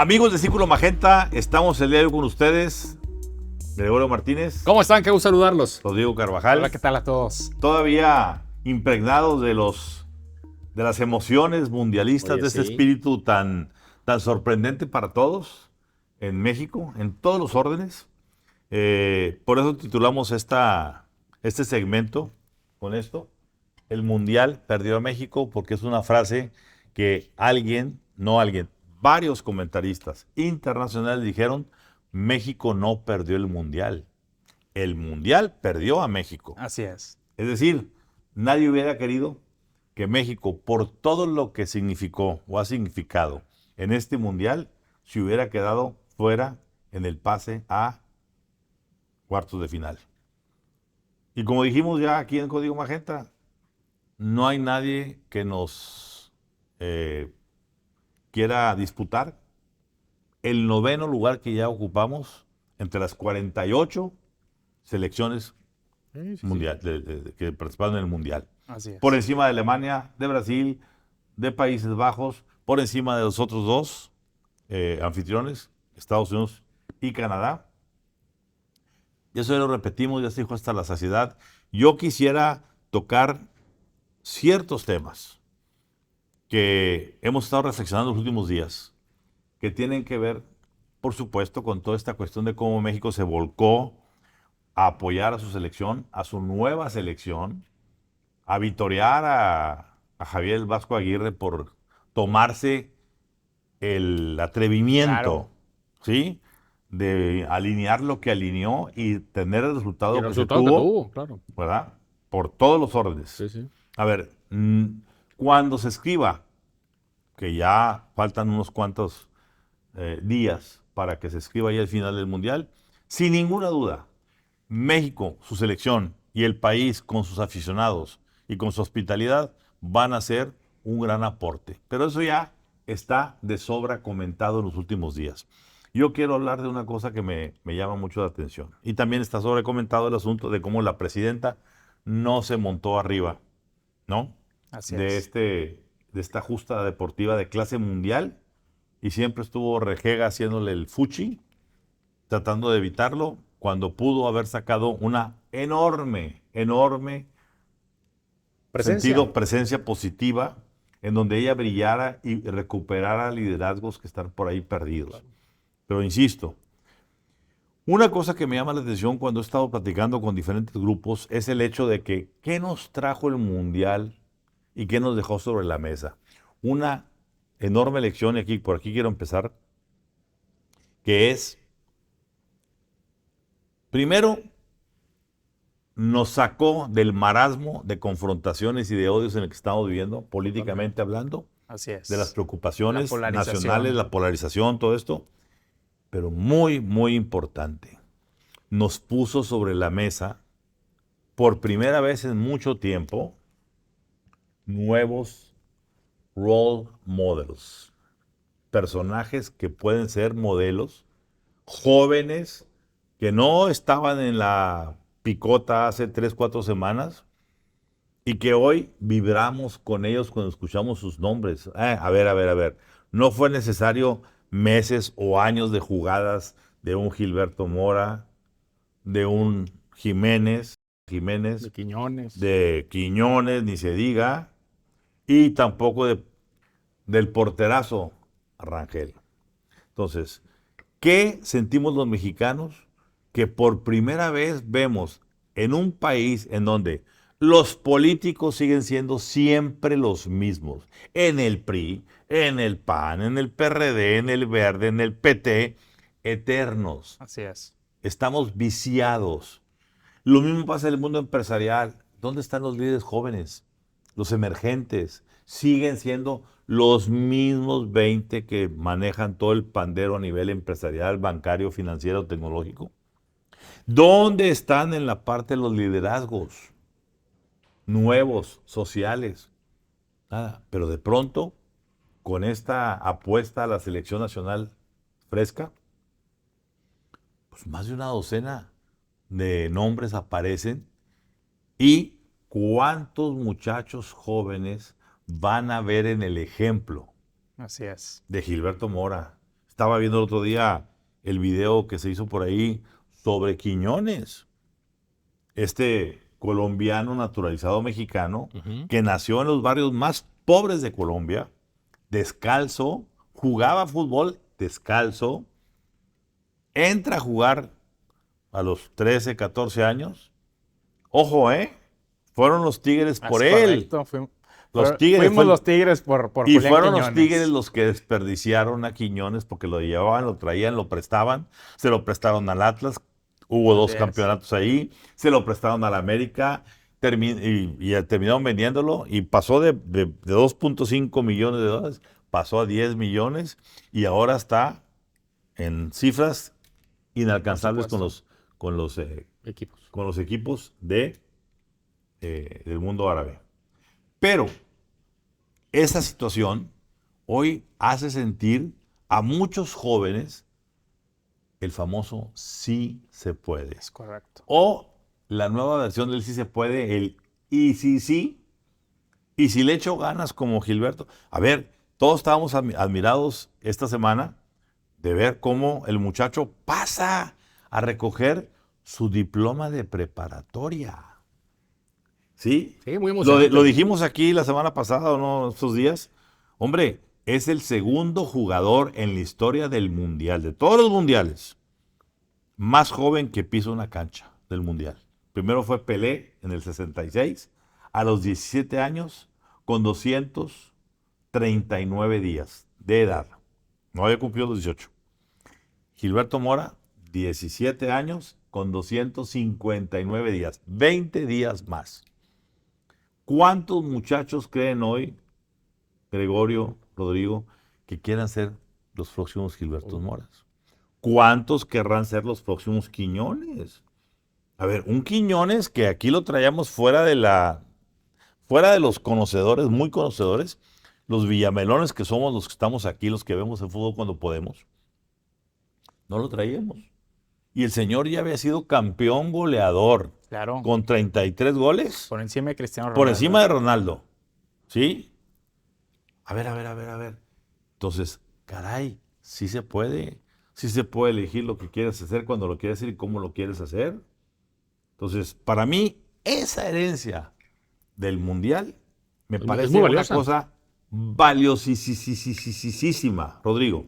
Amigos de Círculo Magenta, estamos el día de hoy con ustedes. Gregorio Martínez. ¿Cómo están? Qué gusto saludarlos. Rodrigo Carvajal. Hola, ¿qué tal a todos? Todavía impregnados de las emociones mundialistas, Oye, de este sí. espíritu tan sorprendente para todos en México, en todos los órdenes. Por eso titulamos este segmento con esto. El Mundial perdió a México, porque es una frase que varios comentaristas internacionales dijeron: México no perdió el Mundial. El Mundial perdió a México. Así es. Es decir, nadie hubiera querido que México, por todo lo que significó o ha significado en este Mundial, se hubiera quedado fuera en el pase a cuartos de final. Y como dijimos ya aquí en Código Magenta, no hay nadie que nos quiera disputar el 9º lugar que ya ocupamos entre las 48 selecciones mundial, que participaron en el Mundial. Así es. Por encima de Alemania, de Brasil, de Países Bajos, por encima de los otros dos anfitriones, Estados Unidos y Canadá. Y eso ya lo repetimos, ya se dijo hasta la saciedad. Yo quisiera tocar ciertos temas que hemos estado reflexionando en los últimos días, que tienen que ver, por supuesto, con toda esta cuestión de cómo México se volcó a apoyar a su selección, a su nueva selección, a vitorear a Javier el Vasco Aguirre por tomarse el atrevimiento, Claro. ¿sí?, de alinear lo que alineó y tener el resultado, Y el que resultado se que tuvo, tuvo, claro. ¿verdad?, por todos los órdenes. Sí, sí. A ver, cuando se escriba, que ya faltan unos cuantos días para que se escriba ya el final del Mundial, sin ninguna duda, México, su selección y el país con sus aficionados y con su hospitalidad van a ser un gran aporte. Pero eso ya está de sobra comentado en los últimos días. Yo quiero hablar de una cosa que me llama mucho la atención. Y también está sobrecomentado el asunto de cómo la presidenta no se montó arriba, ¿no?, Así de es. esta justa deportiva de clase mundial, y siempre estuvo rejega haciéndole el fuchi, tratando de evitarlo, cuando pudo haber sacado una enorme presencia positiva, en donde ella brillara y recuperara liderazgos que están por ahí perdidos. Claro. Pero insisto, una cosa que me llama la atención cuando he estado platicando con diferentes grupos es el hecho de que ¿qué nos trajo el Mundial y qué nos dejó sobre la mesa? Una enorme lección, y por aquí quiero empezar, que es: primero, nos sacó del marasmo de confrontaciones y de odios en el que estamos viviendo, políticamente hablando, Así es. de las preocupaciones La polarización. nacionales, la polarización, todo esto. Pero muy, muy importante, nos puso sobre la mesa, por primera vez en mucho tiempo, nuevos role models, personajes que pueden ser modelos, jóvenes que no estaban en la picota hace 3, 4 semanas y que hoy vibramos con ellos cuando escuchamos sus nombres. A ver, no fue necesario meses o años de jugadas de un Gilberto Mora, de un Jiménez, De Quiñones. de Quiñones, ni se diga, y tampoco del porterazo Rangel. Entonces, ¿qué sentimos los mexicanos? Que por primera vez vemos en un país en donde los políticos siguen siendo siempre los mismos, en el PRI, en el PAN, en el PRD, en el Verde, en el PT, eternos. Así es. Estamos viciados. Lo mismo pasa en el mundo empresarial. ¿Dónde están los líderes jóvenes? Los emergentes. Siguen siendo los mismos 20 que manejan todo el pandero a nivel empresarial, bancario, financiero, tecnológico. ¿Dónde están en la parte de los liderazgos nuevos, sociales? Nada. Pero de pronto, con esta apuesta a la selección nacional fresca, pues más de una docena de nombres aparecen. ¿Y cuántos muchachos jóvenes van a ver en el ejemplo Así es. de Gilberto Mora? Estaba viendo el otro día el video que se hizo por ahí sobre Quiñones, este colombiano naturalizado mexicano que nació en los barrios más pobres de Colombia, descalzo, jugaba fútbol descalzo, entra a jugar a los 13, 14 años. Ojo, fueron los Tigres por él. Correcto. Los Tigres fuimos los Tigres por y Julián fueron Quiñones. los Tigres los que desperdiciaron a Quiñones porque lo llevaban, lo traían, lo prestaban. Se lo prestaron al Atlas. Hubo dos campeonatos ahí. Se lo prestaron al América. Y terminaron vendiéndolo. Y pasó de 2.5 millones de dólares. Pasó a 10 millones. Y ahora está en cifras inalcanzables con los equipos del mundo árabe. Pero esa situación hoy hace sentir a muchos jóvenes el famoso sí se puede. Es correcto. O la nueva versión del sí se puede, el y sí. Y si le echo ganas como Gilberto. A ver, todos estábamos admirados esta semana de ver cómo el muchacho pasa a recoger su diploma de preparatoria. ¿Sí? Sí, muy emocionante. Lo dijimos aquí la semana pasada, ¿o no? Estos días. Hombre, es el segundo jugador en la historia del Mundial, de todos los mundiales, más joven que pisa una cancha del Mundial. Primero fue Pelé en el 66, a los 17 años, con 239 días de edad. No había cumplido los 18. Gilberto Mora, 17 años, con 259 días. 20 días más. ¿Cuántos muchachos creen hoy, Gregorio, Rodrigo, que quieran ser los próximos Gilbertos Moras? ¿Cuántos querrán ser los próximos Quiñones? A ver, un Quiñones que aquí lo traíamos fuera de los conocedores, muy conocedores, los villamelones que somos los que estamos aquí, los que vemos el fútbol cuando podemos, no lo traíamos. Y el señor ya había sido campeón goleador. Claro. Con 33 goles. Por encima de Cristiano Ronaldo. Por encima de Ronaldo. ¿Sí? A ver. Entonces, caray, sí se puede. Sí se puede elegir lo que quieres hacer, cuando lo quieres hacer y cómo lo quieres hacer. Entonces, para mí, esa herencia del Mundial me parece una cosa valiosísima, Rodrigo.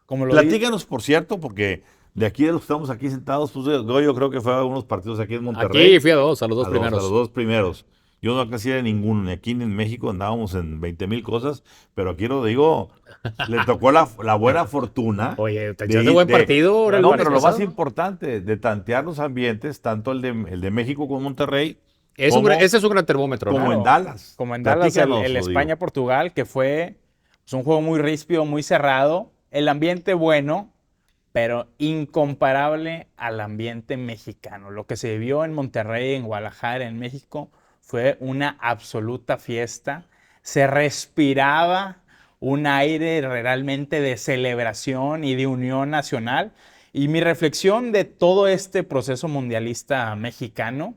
Platícanos, por cierto, porque de aquí de los que estamos aquí sentados, pues yo creo que fue a unos partidos aquí en Monterrey. Aquí fui a los dos primeros. A los dos primeros. Yo no casi era ninguno, ni aquí ni en México andábamos en 20,000 cosas, pero aquí lo digo, le tocó la buena fortuna. Oye, te echaste buen partido. No, pero lo más importante, de tantear los ambientes, tanto el de México como Monterrey. Ese es un gran termómetro. Como en Dallas. Como en Dallas, el España-Portugal, que fue un juego muy ríspido, muy cerrado, el ambiente bueno, pero incomparable al ambiente mexicano. Lo que se vio en Monterrey, en Guadalajara, en México, fue una absoluta fiesta. Se respiraba un aire realmente de celebración y de unión nacional. Y mi reflexión de todo este proceso mundialista mexicano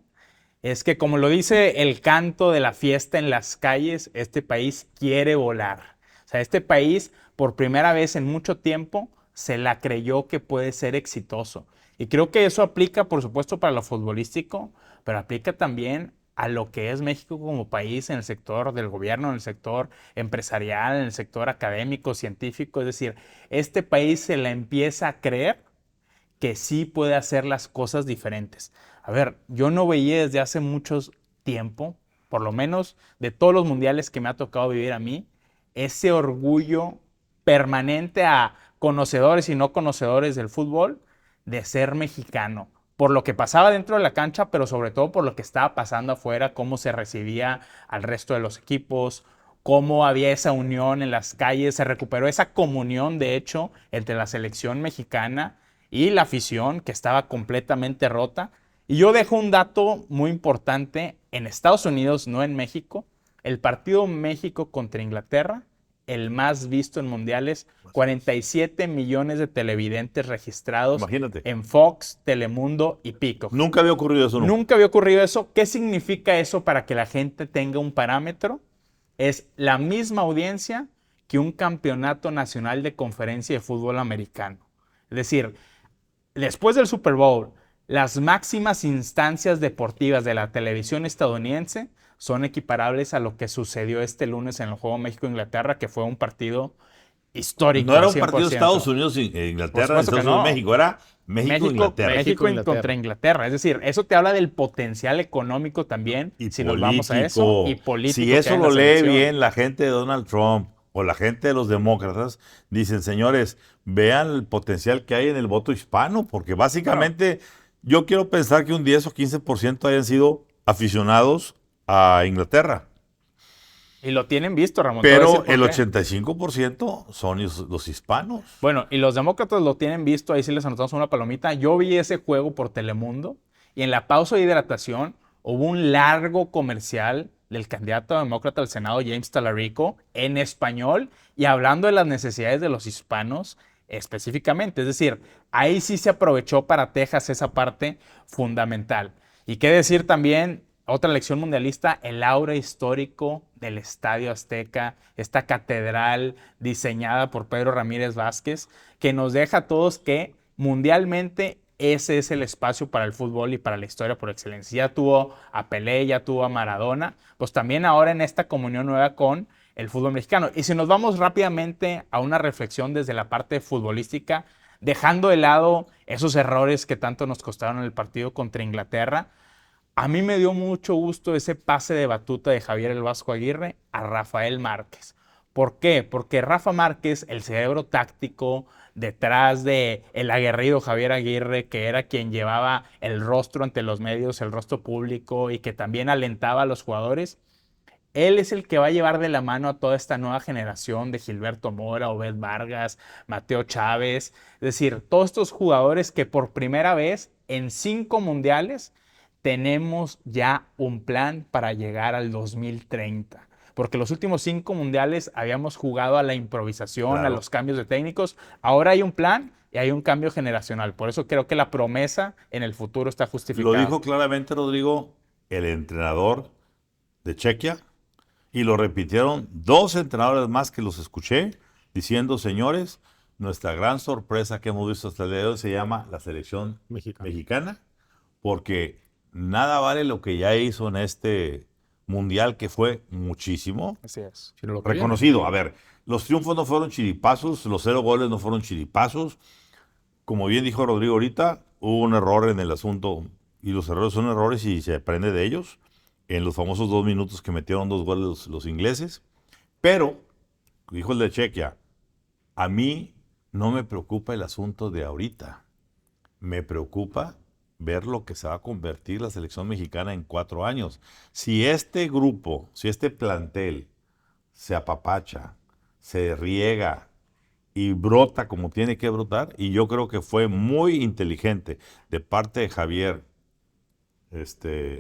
es que, como lo dice el canto de la fiesta en las calles, este país quiere volar. O sea, este país, por primera vez en mucho tiempo, se la creyó que puede ser exitoso. Y creo que eso aplica, por supuesto, para lo futbolístico, pero aplica también a lo que es México como país en el sector del gobierno, en el sector empresarial, en el sector académico, científico. Es decir, este país se la empieza a creer que sí puede hacer las cosas diferentes. A ver, yo no veía desde hace mucho tiempo, por lo menos de todos los mundiales que me ha tocado vivir a mí, ese orgullo permanente a conocedores y no conocedores del fútbol de ser mexicano, por lo que pasaba dentro de la cancha, pero sobre todo por lo que estaba pasando afuera, cómo se recibía al resto de los equipos, cómo había esa unión en las calles, se recuperó esa comunión, de hecho, entre la selección mexicana y la afición, que estaba completamente rota. Y yo dejo un dato muy importante: en Estados Unidos, no en México, el partido México contra Inglaterra, el más visto en mundiales, 47 millones de televidentes registrados. Imagínate. En Fox, Telemundo y Peacock. Nunca había ocurrido eso. Nunca había ocurrido eso. ¿Qué significa eso para que la gente tenga un parámetro? Es la misma audiencia que un campeonato nacional de conferencia de fútbol americano. Es decir, después del Super Bowl, las máximas instancias deportivas de la televisión estadounidense son equiparables a lo que sucedió este lunes en el juego México-Inglaterra, que fue un partido histórico. No era un 100%. partido de Estados Unidos e Inglaterra, Por supuesto que Estados Unidos, no. México, era México-Inglaterra. México contra Inglaterra. Es decir, eso te habla del potencial económico también, Y si político. nos vamos a eso, y político. Si que eso hay en lo la lee selección. bien la gente de Donald Trump o la gente de los demócratas, dicen, señores, vean el potencial que hay en el voto hispano, porque básicamente yo quiero pensar que un 10 o 15% hayan sido aficionados a Inglaterra. Y lo tienen visto, Ramón. Te voy a Pero decir por el qué. 85% son los hispanos. Bueno, y los demócratas lo tienen visto, ahí sí les anotamos una palomita. Yo vi ese juego por Telemundo y en la pausa de hidratación hubo un largo comercial del candidato demócrata al Senado, James Talarico, en español y hablando de las necesidades de los hispanos específicamente. Es decir, ahí sí se aprovechó para Texas esa parte fundamental. Y qué decir también, otra lección mundialista, el aura histórico del Estadio Azteca, esta catedral diseñada por Pedro Ramírez Vázquez, que nos deja a todos que mundialmente ese es el espacio para el fútbol y para la historia por excelencia. Ya tuvo a Pelé, ya tuvo a Maradona, pues también ahora en esta comunión nueva con el fútbol mexicano. Y si nos vamos rápidamente a una reflexión desde la parte futbolística, dejando de lado esos errores que tanto nos costaron en el partido contra Inglaterra, a mí me dio mucho gusto ese pase de batuta de Javier El Vasco Aguirre a Rafael Márquez. ¿Por qué? Porque Rafa Márquez, el cerebro táctico detrás de el aguerrido Javier Aguirre, que era quien llevaba el rostro ante los medios, el rostro público y que también alentaba a los jugadores, él es el que va a llevar de la mano a toda esta nueva generación de Gilberto Mora, Obed Vargas, Mateo Chávez. Es decir, todos estos jugadores que por primera vez en 5 mundiales tenemos ya un plan para llegar al 2030. Porque los últimos 5 mundiales habíamos jugado a la improvisación, Claro. a los cambios de técnicos. Ahora hay un plan y hay un cambio generacional. Por eso creo que la promesa en el futuro está justificada. Lo dijo claramente, Rodrigo, el entrenador de Chequia, y lo repitieron 2 entrenadores más que los escuché, diciendo, señores, nuestra gran sorpresa que hemos visto hasta el día de hoy se llama la selección mexicana, porque nada vale lo que ya hizo en este mundial, que fue muchísimo. Así es. Si no lo Reconocido. A ver, los triunfos no fueron chiripazos, los 0 goles no fueron chiripazos. Como bien dijo Rodrigo ahorita, hubo un error en el asunto, y los errores son errores y se aprende de ellos, en los famosos 2 minutos que metieron 2 goles los ingleses. Pero, dijo el de Chequia, a mí no me preocupa el asunto de ahorita. Me preocupa ver lo que se va a convertir la selección mexicana en 4 años. Si este grupo, si este plantel se apapacha, se riega y brota como tiene que brotar, y yo creo que fue muy inteligente de parte de Javier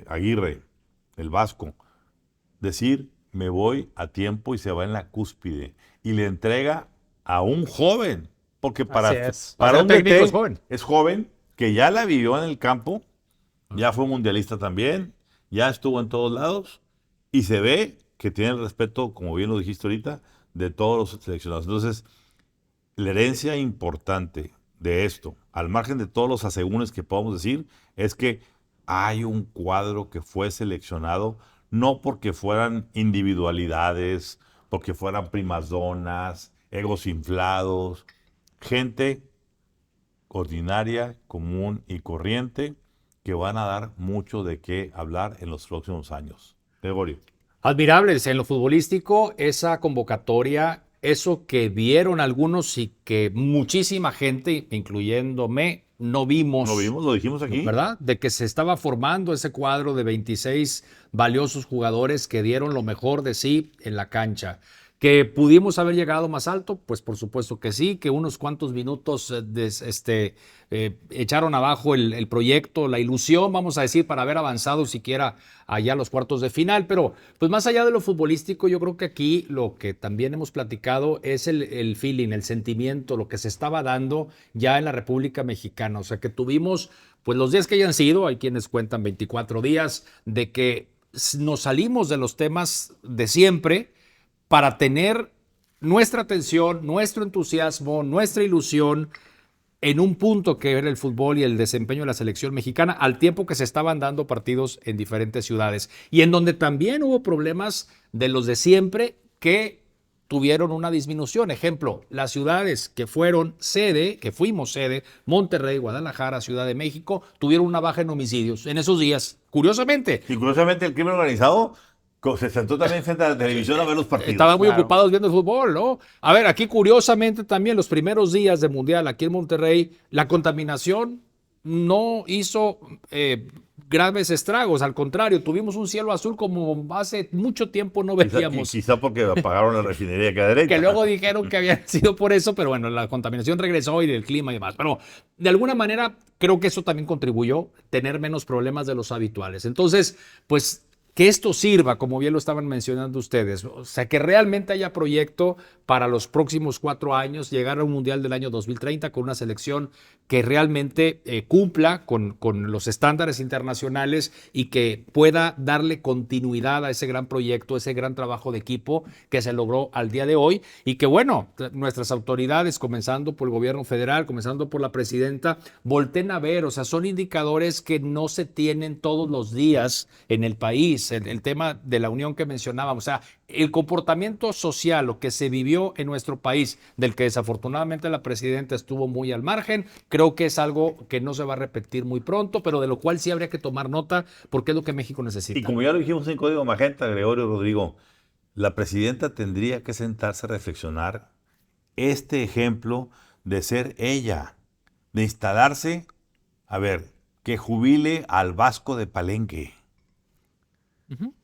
Aguirre, el Vasco, decir, me voy a tiempo y se va en la cúspide, y le entrega a un joven, porque para Para un un técnico DT es joven. es joven, que ya la vivió en el campo, ya fue mundialista también, ya estuvo en todos lados, y se ve que tiene el respeto, como bien lo dijiste ahorita, de todos los seleccionados. Entonces, la herencia importante de esto, al margen de todos los asegúnes que podamos decir, es que hay un cuadro que fue seleccionado no porque fueran individualidades, porque fueran primas donas, egos inflados, gente ordinaria, común y corriente, que van a dar mucho de qué hablar en los próximos años. Gregorio. Admirables en lo futbolístico, esa convocatoria, eso que vieron algunos y que muchísima gente, incluyéndome, no vimos. ¿Lo vimos? ¿Lo dijimos aquí? ¿Verdad? De que se estaba formando ese cuadro de 26 valiosos jugadores que dieron lo mejor de sí en la cancha. ¿Que pudimos haber llegado más alto? Pues por supuesto que sí, que unos cuantos minutos echaron abajo el proyecto, la ilusión, vamos a decir, para haber avanzado siquiera allá a los cuartos de final. Pero pues más allá de lo futbolístico, yo creo que aquí lo que también hemos platicado es el feeling, el sentimiento, lo que se estaba dando ya en la República Mexicana. O sea, que tuvimos pues los días que hayan sido, hay quienes cuentan 24 días, de que nos salimos de los temas de siempre para tener nuestra atención, nuestro entusiasmo, nuestra ilusión en un punto que era el fútbol y el desempeño de la selección mexicana, al tiempo que se estaban dando partidos en diferentes ciudades y en donde también hubo problemas de los de siempre que tuvieron una disminución. Ejemplo, las ciudades que fueron sede, que fuimos sede, Monterrey, Guadalajara, Ciudad de México, tuvieron una baja en homicidios en esos días, curiosamente. Y curiosamente el crimen organizado se sentó también frente a la televisión a ver los partidos. Estaban muy ocupados viendo el fútbol, ¿no? A ver, aquí curiosamente también los primeros días de Mundial aquí en Monterrey, la contaminación no hizo graves estragos, al contrario, tuvimos un cielo azul como hace mucho tiempo no veíamos. Quizá porque apagaron la refinería que a derecha. Que luego dijeron que había sido por eso, pero bueno, la contaminación regresó y del clima y demás. Pero de alguna manera creo que eso también contribuyó a tener menos problemas de los habituales. Entonces, pues que esto sirva, como bien lo estaban mencionando ustedes, o sea, que realmente haya proyecto para los próximos 4 años, llegar a un Mundial del año 2030 con una selección que realmente cumpla con los estándares internacionales y que pueda darle continuidad a ese gran proyecto, ese gran trabajo de equipo que se logró al día de hoy y que, bueno, nuestras autoridades, comenzando por el gobierno federal, comenzando por la presidenta, volteen a ver, o sea, son indicadores que no se tienen todos los días en el país. El tema de la unión que mencionábamos, o sea, el comportamiento social, lo que se vivió en nuestro país, del que desafortunadamente la presidenta estuvo muy al margen, creo que es algo que no se va a repetir muy pronto, pero de lo cual sí habría que tomar nota porque es lo que México necesita. Y como ya lo dijimos en Código Magenta, Gregorio Rodrigo, la presidenta tendría que sentarse a reflexionar este ejemplo de ser ella, de instalarse, a ver, que jubile al Vasco de Palenque.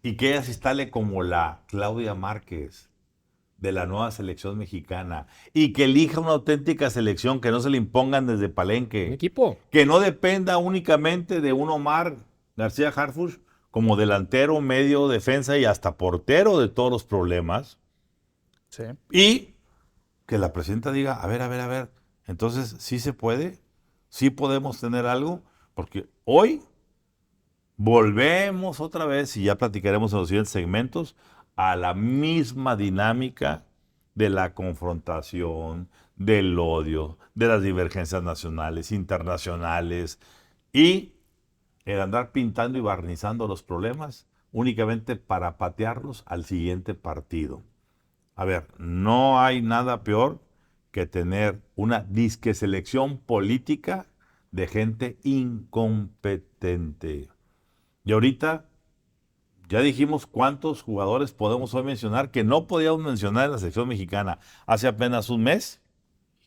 Y que ella se instale como la Claudia Márquez de la nueva selección mexicana y que elija una auténtica selección, que no se le impongan desde Palenque. Un equipo. Que no dependa únicamente de un Omar García Harfuch como delantero, medio, defensa y hasta portero de todos los problemas. Sí. Y que la presidenta diga, a ver, entonces sí se puede, sí podemos tener algo, porque hoy volvemos otra vez, y ya platicaremos en los siguientes segmentos, a la misma dinámica de la confrontación, del odio, de las divergencias nacionales, internacionales, y el andar pintando y barnizando los problemas únicamente para patearlos al siguiente partido. A ver, no hay nada peor que tener una disque selección política de gente incompetente. Y ahorita ya dijimos cuántos jugadores podemos hoy mencionar que no podíamos mencionar en la selección mexicana hace apenas un mes.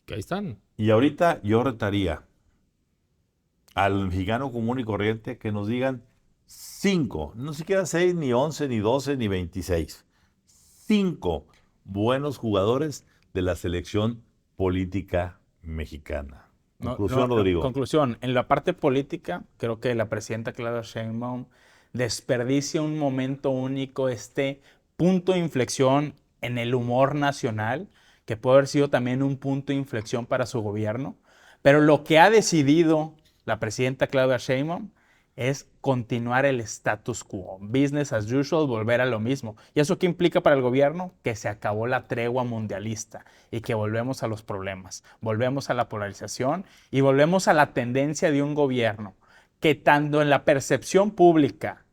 Que ahí están. Y ahorita yo retaría al mexicano común y corriente que nos digan 5, no siquiera 6, ni 11, ni 12, ni 26. 5 buenos jugadores de la selección política mexicana. Conclusión, Rodrigo. Conclusión, en la parte política, creo que la presidenta Claudia Sheinbaum desperdicia un momento único, este punto de inflexión en el humor nacional, que puede haber sido también un punto de inflexión para su gobierno, pero lo que ha decidido la presidenta Claudia Sheinbaum es continuar el status quo, business as usual, volver a lo mismo. ¿Y eso qué implica para el gobierno? Que se acabó la tregua mundialista y que volvemos a los problemas, volvemos a la polarización y volvemos a la tendencia de un gobierno que tanto en la percepción pública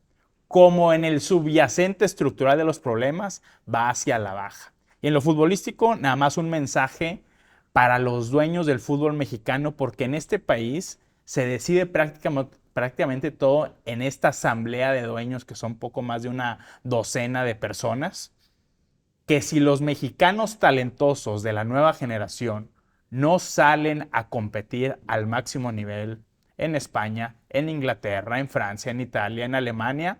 como en el subyacente estructural de los problemas va hacia la baja. Y en lo futbolístico, nada más un mensaje para los dueños del fútbol mexicano, porque en este país se decide prácticamente todo en esta asamblea de dueños, que son poco más de una docena de personas, que si los mexicanos talentosos de la nueva generación no salen a competir al máximo nivel en España, en Inglaterra, en Francia, en Italia, en Alemania,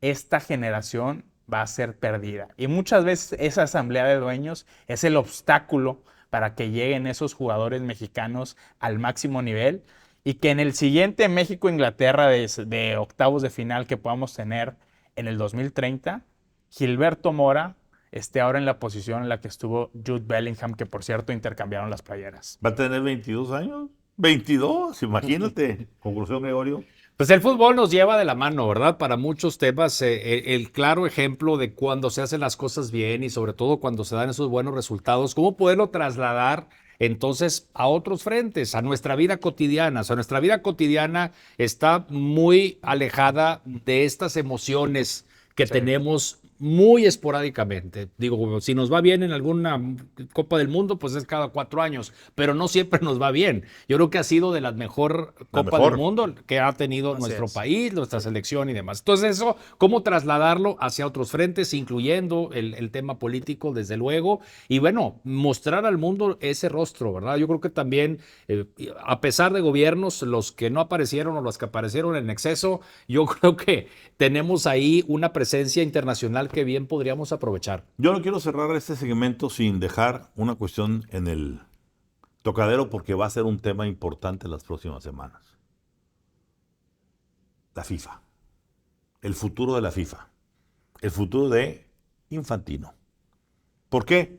esta generación va a ser perdida. Y muchas veces esa asamblea de dueños es el obstáculo para que lleguen esos jugadores mexicanos al máximo nivel y que en el siguiente México-Inglaterra de octavos de final que podamos tener en el 2030, Gilberto Mora esté ahora en la posición en la que estuvo Jude Bellingham, que por cierto intercambiaron las playeras. ¿Va a tener 22 años? 22, imagínate. Conclusión, Gregorio. Pues el fútbol nos lleva de la mano, ¿verdad? Para muchos temas, el claro ejemplo de cuando se hacen las cosas bien y sobre todo cuando se dan esos buenos resultados, cómo poderlo trasladar entonces a otros frentes, a nuestra vida cotidiana. O sea, nuestra vida cotidiana está muy alejada de estas emociones que tenemos muy esporádicamente. Digo, si nos va bien en alguna Copa del Mundo, pues es cada 4 años, pero no siempre nos va bien. Yo creo que ha sido de las mejor Copa del Mundo que ha tenido nuestro país, nuestra selección y demás. Entonces eso, ¿cómo trasladarlo hacia otros frentes, incluyendo el tema político, desde luego? Y bueno, mostrar al mundo ese rostro, ¿verdad? Yo creo que también, a pesar de gobiernos, los que no aparecieron o los que aparecieron en exceso, yo creo que tenemos ahí una presencia internacional que bien podríamos aprovechar. Yo no quiero cerrar este segmento sin dejar una cuestión en el tocadero porque va a ser un tema importante las próximas semanas. La FIFA. El futuro de la FIFA. El futuro de Infantino. ¿Por qué?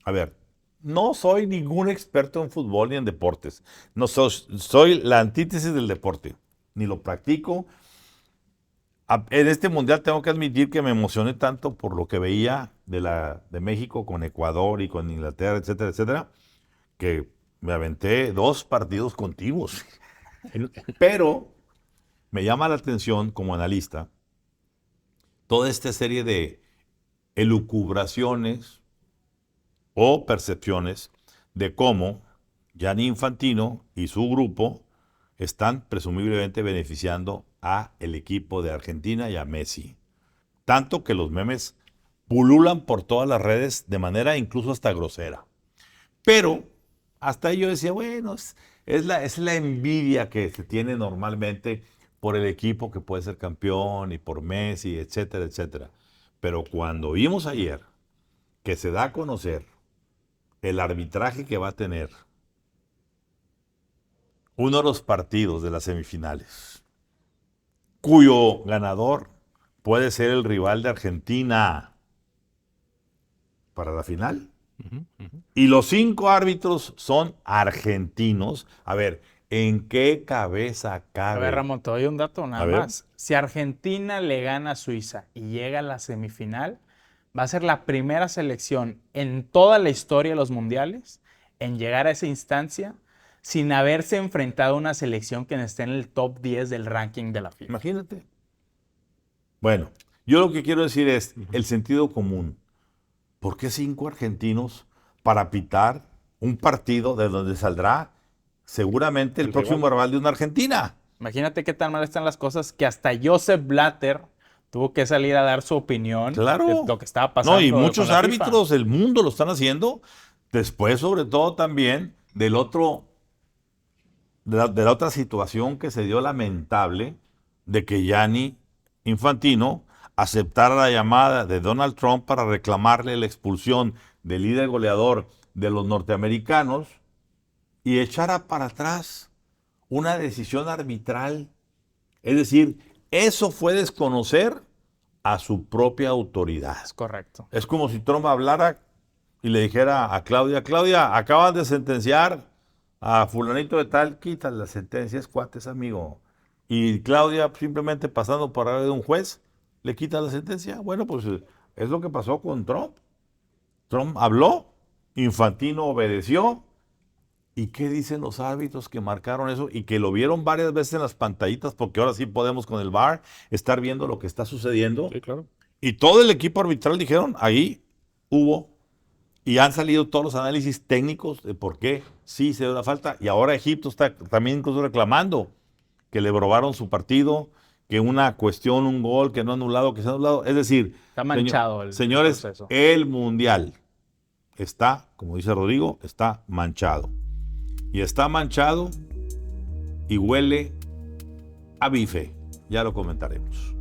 A ver, no soy ningún experto en fútbol ni en deportes. No soy la antítesis del deporte. Ni lo practico. En este mundial tengo que admitir que me emocioné tanto por lo que veía de México con Ecuador y con Inglaterra, etcétera, etcétera, que me aventé 2 partidos continuos. Pero me llama la atención como analista toda esta serie de elucubraciones o percepciones de cómo Gianni Infantino y su grupo están presumiblemente beneficiando a el equipo de Argentina y a Messi. Tanto que los memes pululan por todas las redes de manera incluso hasta grosera. Pero hasta ahí yo decía, bueno, es la envidia que se tiene normalmente por el equipo que puede ser campeón y por Messi, etcétera, etcétera. Pero cuando vimos ayer que se da a conocer el arbitraje que va a tener uno de los partidos de las semifinales, cuyo ganador puede ser el rival de Argentina para la final. Y los 5 árbitros son argentinos. A ver, ¿en qué cabeza cabe? A ver, Ramón, te doy un dato nada más. Si Argentina le gana a Suiza y llega a la semifinal, va a ser la primera selección en toda la historia de los mundiales en llegar a esa instancia sin haberse enfrentado a una selección que esté en el top 10 del ranking de la FIFA. Imagínate. Bueno, yo lo que quiero decir es el sentido común. ¿Por qué 5 argentinos para pitar un partido de donde saldrá seguramente el próximo rival de una Argentina? Imagínate qué tan mal están las cosas que hasta Joseph Blatter tuvo que salir a dar su opinión de lo que estaba pasando. No, y muchos árbitros del mundo lo están haciendo. Después, sobre todo, también de la otra situación que se dio lamentable de que Gianni Infantino aceptara la llamada de Donald Trump para reclamarle la expulsión del líder goleador de los norteamericanos y echara para atrás una decisión arbitral. Es decir, eso fue desconocer a su propia autoridad. Es correcto. Es como si Trump hablara y le dijera a Claudia, acaban de sentenciar a fulanito de tal, quítale la sentencia, es cuates, amigo. Y Claudia, simplemente pasando por arriba de un juez, le quita la sentencia. Bueno, pues es lo que pasó con Trump. Trump habló, Infantino obedeció. ¿Y qué dicen los árbitros que marcaron eso y que lo vieron varias veces en las pantallitas? Porque ahora sí podemos con el VAR estar viendo lo que está sucediendo. Sí, claro. Y todo el equipo arbitral dijeron, ahí hubo, y han salido todos los análisis técnicos de por qué sí se dio la falta. Y ahora Egipto está también incluso reclamando que le robaron su partido, que una cuestión, un gol, que no anulado, que se ha anulado. Es decir, está manchado el señores, proceso. El mundial está, como dice Rodrigo, está manchado. Y está manchado y huele a bife. Ya lo comentaremos.